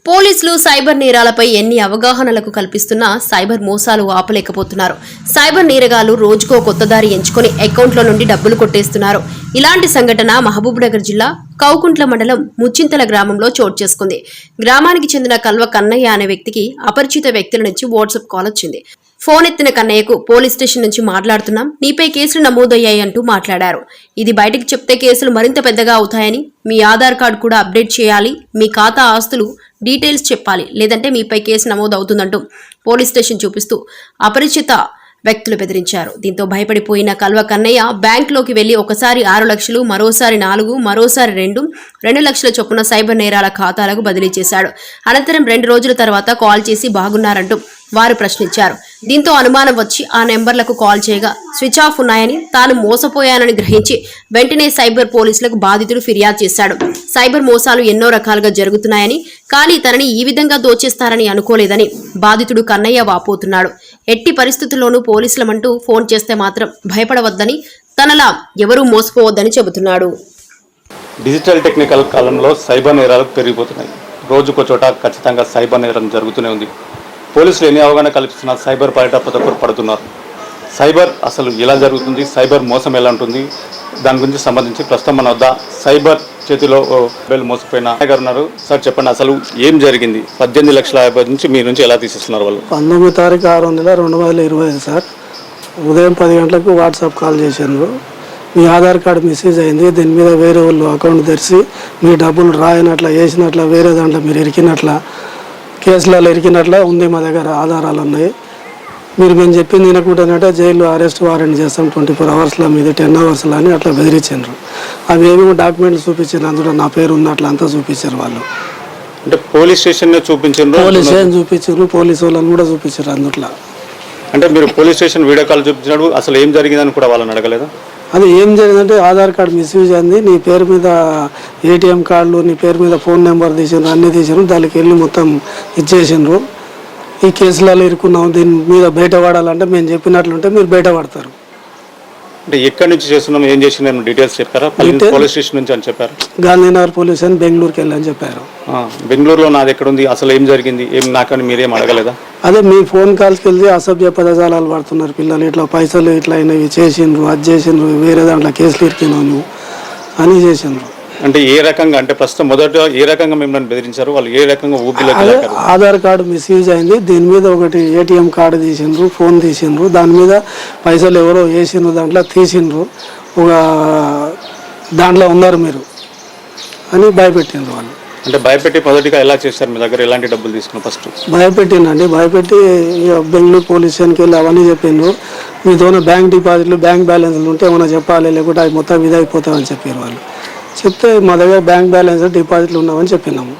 పోలీసులు సైబర్ నేరాలపై ఎన్ని అవగాహనలకు కల్పిస్తున్నా సైబర్ మోసాలు ఆపలేకపోతున్నారు. సైబర్ నేరగాళ్లు రోజుకో కొత్త దారి ఎంచుకుని అకౌంట్ల నుండి డబ్బులు కొట్టేస్తున్నారు. ఇలాంటి సంఘటన మహబూబ్నగర్ జిల్లా కౌకుంట్ల మండలం ముచ్చింతల గ్రామంలో చోటు చేసుకుంది. గ్రామానికి చెందిన కల్వ కన్నయ్య అనే వ్యక్తికి అపరిచిత వ్యక్తుల నుంచి వాట్సాప్ కాల్ వచ్చింది. ఫోన్ ఎత్తిన కన్నయ్యకు పోలీస్ స్టేషన్ నుంచి మాట్లాడుతున్నాం, నీపై కేసులు నమోదయ్యాయి అంటూ మాట్లాడారు. ఇది బయటకు చెప్తే కేసులు మరింత పెద్దగా అవుతాయని, మీ ఆధార్ కార్డు కూడా అప్డేట్ చేయాలి, మీ ఖాతా ఆస్తులు డీటెయిల్స్ చెప్పాలి, లేదంటే మీపై కేసు నమోదు అవుతుందంటూ పోలీస్ స్టేషన్ చూపిస్తూ అపరిచిత వ్యక్తులు బెదిరించారు. దీంతో భయపడిపోయిన కల్వ కన్నయ్య బ్యాంకులోకి వెళ్లి ఒకసారి 6 లక్షలు, మరోసారి 4, మరోసారి 2 లక్షల చొప్పున సైబర్ నేరాల ఖాతాలకు బదిలీ చేశాడు. అనంతరం 2 రోజుల తర్వాత కాల్ చేసి బాగున్నారంటూ వారు ప్రశ్నించారు. దీంతో అనుమానం వచ్చి ఆ నెంబర్లకు కాల్ చేయగా స్విచ్ ఆఫ్ ఉన్నాయని, తాను మోసపోయానని గ్రహించి వెంటనే సైబర్ పోలీసులకు బాధితుడు ఫిర్యాదు చేశాడు. సైబర్ మోసాలు ఎన్నో రకాలుగా జరుగుతున్నాయని, కానీ తనని ఈ విధంగా దోచేస్తారని అనుకోలేదని బాధితుడు కన్నయ్య వాపోతున్నాడు. ఎట్టి పరిస్థితుల్లోనూ పోలీసులమంటూ ఫోన్ చేస్తే మాత్రం భయపడవద్దని, తనలా ఎవరూ మోసపోవద్దని చెబుతున్నాడు. డిజిటల్ టెక్నికల్ కాలంలో సైబర్ నేరాలు పెరిగిపోతున్నాయి. రోజుకో చోట ఖచ్చితంగా సైబర్ నేరం జరుగుతూనే ఉంది. పోలీసులు ఎన్ని అవగాహన కల్పిస్తున్నా సైబర్ పర్యటకులు పడుతున్నారు. సైబర్ అసలు ఎలా జరుగుతుంది, సైబర్ మోసం ఎలా ఉంటుంది, దాని గురించి సంబంధించి ప్రస్తుతం మన వద్ద సైబర్ చేతిలో మోసపోయిన గారు ఉన్నారు. సార్ చెప్పండి, అసలు ఏం జరిగింది? 18,50,000 నుంచి మీ నుంచి ఎలా తీసేస్తున్నారు వాళ్ళు? 19 తారీఖు 6/6/2020 సార్ ఉదయం 10 గంటలకు వాట్సాప్ కాల్ చేశారు. మీ ఆధార్ కార్డు మిస్యూజ్ అయింది, దీని మీద వేరే వాళ్ళు అకౌంట్ తెరిచి మీ డబ్బులు రాయనట్ల వేసినట్ల వేరే దాంట్లో మీరు ఇరికినట్ల కేసులలో ఇరికినట్ల ఉంది, మా దగ్గర ఆధారాలు ఉన్నాయి, మీరు మేము చెప్పింది వినకుండానంటే జైల్లో అరెస్ట్ వారెంట్ చేస్తాం 24 అవర్స్లో మీద 10 అవర్స్లో అని అట్లా బెదిరించారు. అవి ఏమేమి డాక్యుమెంట్లు చూపించారు, అందులో నా పేరు ఉన్నట్లు అంతా చూపించారు వాళ్ళు. అంటే పోలీస్ స్టేషన్ చూపించారు, పోలీస్ స్టేషన్ చూపించారు, పోలీసు వాళ్ళని కూడా చూపించారు అందుట్లో. అంటే మీరు పోలీస్ స్టేషన్ వీడియో కాల్ చూపించినప్పుడు అసలు ఏం జరిగిందని కూడా వాళ్ళని అడగలేదు? అది ఏం జరిగిందంటే ఆధార్ కార్డు మిస్యూజ్ అయింది, నీ పేరు మీద ఏటీఎం కార్డులు, నీ పేరు మీద ఫోన్ నెంబర్ తీసారు, అన్నీ తీసారు, దానికి వెళ్ళి మొత్తం ఇచ్చేసిండ్రు. ఈ కేసులలో ఇరుకున్నాం, దీని మీద బయటపడాలంటే మేము చెప్పినట్లుంటే మీరు బయటపడతారు. అంటే ఎక్కడి నుంచి చేస్తున్నాం, ఏం చేసిన డీటెయిల్స్ చెప్పారా? పోలీస్ స్టేషన్ నుంచి అని చెప్పారు. గాంధీనగర్ పోలీస్ అని బెంగళూరుకి వెళ్ళని చెప్పారు. బెంగళూరులో నాది ఎక్కడ ఉంది, అసలు ఏం జరిగింది, ఏం నాకని మీరేం అడగలేదా? అదే మీ ఫోన్ కాల్స్కి వెళ్ళి అసభ్య పదజాలాలు పడుతున్నారు పిల్లలు, ఇట్లా పైసలు ఇట్లా అయినవి చేసిండ్రు, అది చేసిండ్రు, వేరే దాంట్లో కేసులు ఇరికినావు నువ్వు అని చేసిండ్రు. అంటే ఏ రకంగా, అంటే ప్రస్తుతం మొదట ఏ రకంగా మిమ్మల్ని బెదిరించారు, వాళ్ళు ఏ రకంగా ఆధార్ కార్డు మిస్యూజ్ అయింది, దీని మీద ఒకటి ఏటీఎం కార్డు తీసిండ్రు, ఫోన్ తీసిండ్రు, దాని మీద పైసలు ఎవరో వేసిండ్రు, దాంట్లో తీసిండ్రు, ఒక దాంట్లో ఉన్నారు మీరు అని భయపెట్టిండ్రు వాళ్ళు. అంటే భయపెట్టి మొదటిగా ఎలా చేస్తారు? మీ దగ్గర ఎలాంటి డబ్బులు తీసుకున్నారు? ఫస్ట్ భయపెట్టిందండి, భయపెట్టి బెంగళూరు పోలీస్ స్టేషన్కి వెళ్ళి అవన్నీ చెప్పిండ్రు, మీతోనే బ్యాంక్ డిపాజిట్లు బ్యాంక్ బ్యాలెన్స్లు ఉంటే ఏమైనా చెప్పాలి, లేకుంటే అవి మొత్తం ఇదైపోతామని చెప్పారు వాళ్ళు. చెప్తే మా దగ్గర బ్యాంక్ బ్యాలెన్స్ డిపాజిట్లు ఉన్నామని చెప్పినాము.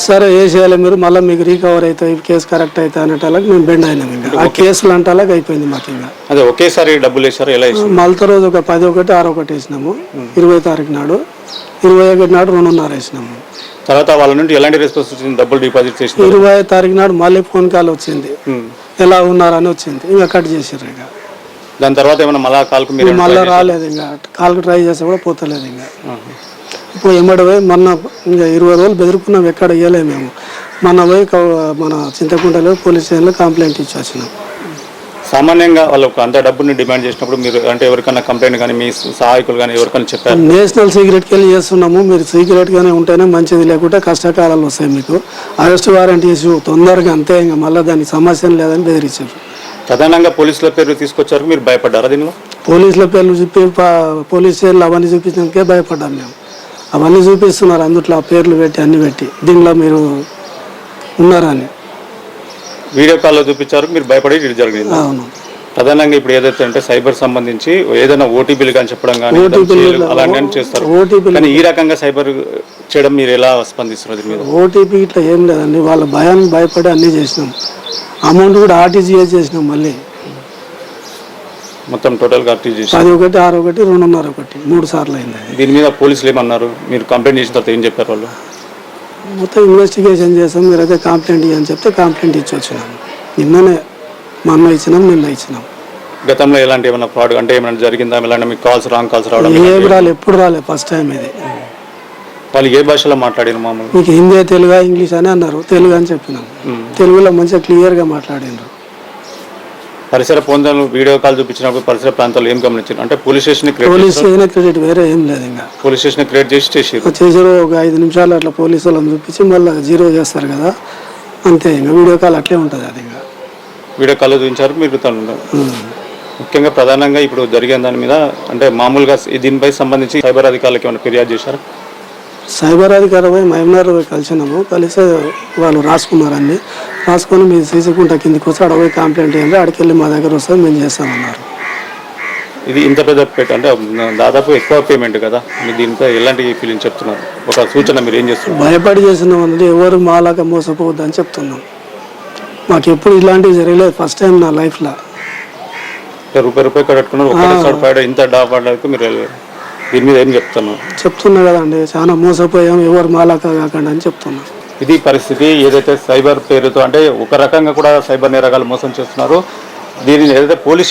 సరే ఏ చేయాలి మీరు, మళ్ళీ మీకు రీకవర్ అవుతాయి, కేసు కరెక్ట్ అవుతాయి అనేటాలకు మేము బెండ్ అయినాం. ఇంకా ఆ కేసులు అంటాలకు అయిపోయింది మాకు. ఇంకా అదే ఒకేసారి డబ్బులు వేసారు? ఎలా వేసారు? మళ్ళీ రోజు ఒక 10, 1, 6, 1 వేసినాము. 20 తారీఖు నాడు, 21 నాడు 2.5 వేసినాము. తర్వాత వాళ్ళ నుండి ఎలాంటి రెస్పాన్స్ వచ్చింది? డబ్బులు డిపాజిట్ చేసి 20 తారీఖు నాడు మళ్ళీ ఫోన్ కాల్ వచ్చింది, ఎలా ఉన్నారని వచ్చింది, ఇంకా కట్ చేసారు. ఇంకా దాని తర్వాత ఏమన్నా మళ్ళీ కాల్కు మీరు మళ్ళీ రాలేదు, ఇంకా కాల్కు ట్రై చేస్తే కూడా పోతలేదు. ఇంకా ఇప్పుడు ఎమ్మడి పోయి మొన్న ఇంకా 20 రోజులు బెదిరికున్నాం, ఎక్కడ ఇవ్వలేము మేము. మొన్న పోయి మన చింతకుంటలో పోలీస్ స్టేషన్లో కంప్లైంట్ ఇచ్చి వచ్చినాం. సామాన్యంగా వాళ్ళకు అంత డబ్బుని డిమాండ్ చేసినప్పుడు మీరు అంటే ఎవరికైనా కంప్లైంట్ కానీ మీ సహాయకులు కానీ ఎవరికైనా చెప్పారు? నేషనల్ సీక్రెట్కి వెళ్ళి చేస్తున్నాము, మీరు సీక్రెట్గానే ఉంటేనే మంచిది, లేకుంటే కష్టకాలాలు వస్తాయి, మీకు అరెస్ట్ వారెంట్ ఇష్యూ తొందరగా అంతే, ఇంకా మళ్ళీ దానికి సమస్య లేదని బెదిరించారు. ప్రధానంగా పోలీసుల పేరు తీసుకొచ్చారు, మీరు భయపడ్డారా దీనిలో? పోలీసుల పేర్లు చూపి పోలీస్ స్టేషన్లు అవన్నీ చూపించడానికే భయపడ్డాం మేము. అవన్నీ చూపిస్తున్నారు అందుట్లో ఆ పేర్లు పెట్టి అన్ని పెట్టి, దీనిలో మీరు ఉన్నారని వీడియో కాల్లో చూపించారు, మీరు భయపడి ఇది జరిగింది. అవును. ప్రధానంగా ఇప్పుడు ఏదైతే అంటే సైబర్ సంబంధించి ఏదైనా ఓటీపీలు కానీ చెప్పడం కానీ అలాంటి చేస్తారు, కానీ ఈ రకంగా సైబర్ చేయడం మీరు ఎలా స్పందిస్తున్నారు మీద? ఓటీపీ ఇట్లా ఏం లేదండి, వాళ్ళ భయాన్ని భయపడి అన్నీ చేసినాం. అమౌంట్ కూడా ఆర్టీజీఎస్ చేసినాం, మళ్ళీ మొత్తం టోటల్గా ఆర్టీజీఎస్ 10, 1, 6, 1, 2.5, 3 సార్లు అయింది. దీని మీద పోలీసులు ఏమన్నారు? మీరు కంప్లైంట్ చేసిన తర్వాత ఏం చెప్పారు వాళ్ళు? మొత్తం ఇన్వెస్టిగేషన్ చేసాం, మీరైతే కంప్లైంట్ ఇవ్వని చెప్తే కంప్లైంట్ ఇచ్చి వచ్చినాం. నిన్ననే మొన్న ఇచ్చినాం, నిన్న ఇచ్చినాం. గతంలో ఎలాంటి ఏమైనా ఫ్రాడ్ అంటే ఏమైనా జరిగిందా, ఎలాంటి మీకు రాంగ్ కాల్స్ రావడం? ఏమి రాలే, ఎప్పుడు రాలే, ఫస్ట్ టైం ఇది. వాళ్ళు ఏ భాషలో మాట్లాడిన మామూలు? మీకు హిందీ, తెలుగు, ఇంగ్లీష్ అని అన్నారు. తెలుగు అని చెప్పినాం. తెలుగులో మంచిగా క్లియర్గా మాట్లాడినారు. పరిసర ప్రాంతాలు వీడియో కాల్ చూపించినప్పుడు పరిసర ప్రాంతాలు ఏం గమనించారు? అంటే పోలీస్ స్టేషన్ పోలీస్ క్రెడిట్ వేరే ఏం లేదు. ఇంకా పోలీస్ స్టేషన్ క్రియేట్ చేసారు. చేసారు ఒక 5 నిమిషాలు అట్లా పోలీసు వాళ్ళని చూపించి మళ్ళీ 0 చేస్తారు కదా, అంతే. ఇంకా వీడియో కాల్ అట్లే ఉంటుంది. అది ఇంకా వీడియో కాల్ చూపించారు మీరు. ముఖ్యంగా ప్రధానంగా ఇప్పుడు జరిగిన దాని మీద అంటే మామూలుగా దీనిపై సంబంధించి సైబర్ అధికారులకు ఏమైనా ఫిర్యాదు చేశారు? సైబర్ అధికారి మహమ్నార్ కలిసినాము. కలిసి వాళ్ళు రాసుకున్నారని రాసుకొని మీరు సీసీకుంటా కిందికి వచ్చి అడవి కంప్లైంట్ చేయండి, అక్కడికి వెళ్ళి మా దగ్గర వస్తే మేము చేస్తామన్నారు. ఇది ఇంత పెద్ద అంటే దాదాపు ఎక్కువ పేమెంట్ కదా, మీరు దీనిపై ఎలాంటి ఫీలింగ్ చెప్తున్నారు? ఒక సూచన మీరు ఏం చేస్తున్నారు? భయపడి చేస్తున్నాం అంటే ఎవరు మాలాగా మోసపోవద్దని చెప్తున్నాం. మాకు ఎప్పుడు ఇలాంటివి జరగలేదు, ఫస్ట్ టైం నా లైఫ్లో. రూపాయి కట్టుకున్నారు, ఒకటే ఇంత డాబాకు మీరు దీని మీద ఏం చెప్తున్నా కదండి, చాలా మోసపోయాం, ఎవరు మాలాగా కాకుండా అని చెప్తున్నా. ఇది పరిస్థితి. ఏదైతే సైబర్ పేరుతో అంటే ఒక రకంగా కూడా సైబర్ నేరగాలు మోసం చేస్తున్నారు. దీనిని ఏదైతే పోలీస్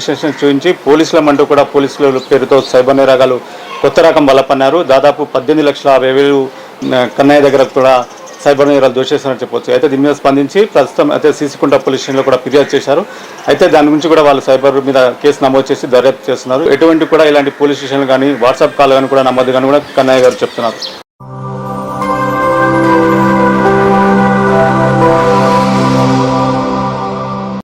స్టేషన్ చూపించి పోలీసులమంటూ కూడా పోలీసుల పేరుతో సైబర్ నేరగాలు కొత్త రకం బలపన్నారు. దాదాపు 18,50,000 కన్నయ్య దగ్గర కూడా సైబర్ నేరాలు దోషేస్తారని చెప్పొచ్చు. అయితే దీని మీద స్పందించి ప్రస్తుతం అయితే సీసీకుంట పోలీస్ స్టేషన్లో కూడా ఫిర్యాదు చేశారు. అయితే దాని గురించి కూడా వాళ్ళు సైబర్ మీద కేసు నమోదు చేసి దర్యాప్తు చేస్తున్నారు. ఎటువంటి కూడా ఇలాంటి పోలీస్ స్టేషన్లు కానీ వాట్సాప్ కాల్ కానీ కూడా నమోదు కానీ కూడా కన్నయ్య గారు చెప్తున్నారు.